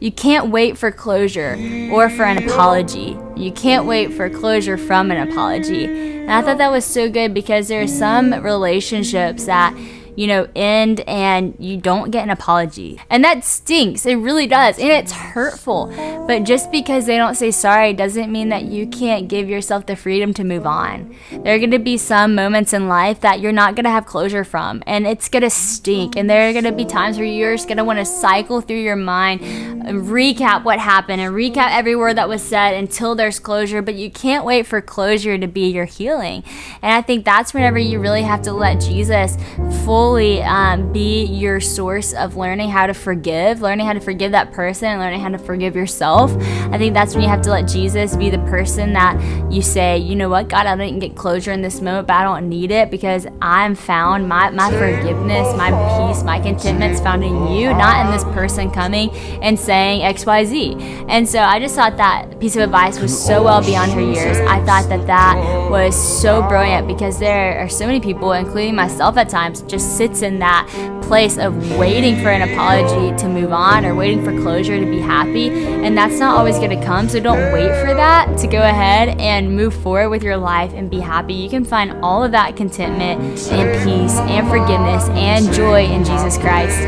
You can't wait for closure or for an apology. You can't wait for closure from an apology. And I thought that was so good, because there are some relationships that, end and you don't get an apology. And that stinks. It really does. And it's hurtful. But just because they don't say sorry doesn't mean that you can't give yourself the freedom to move on. There are going to be some moments in life that you're not going to have closure from, and it's going to stink. And there are going to be times where you're just going to want to cycle through your mind and recap what happened and recap every word that was said until there's closure. But you can't wait for closure to be your healing. And I think that's whenever you really have to let Jesus fully be your source of learning how to forgive that person, and learning how to forgive yourself. I think that's when you have to let Jesus be the person that you say, you know what, God, I didn't get closure in this moment, but I don't need it, because I'm found, my forgiveness, my peace, my contentment's found in you, not in this person coming and saying XYZ. And so I just thought that piece of advice was so well beyond her years. I thought that was so brilliant, because there are so many people, including myself at times, just sits in that place of waiting for an apology to move on, or waiting for closure to be happy, and that's not always going to come. So don't wait for that to go ahead and move forward with your life and be happy. You can find all of that contentment and peace and forgiveness and joy in Jesus Christ.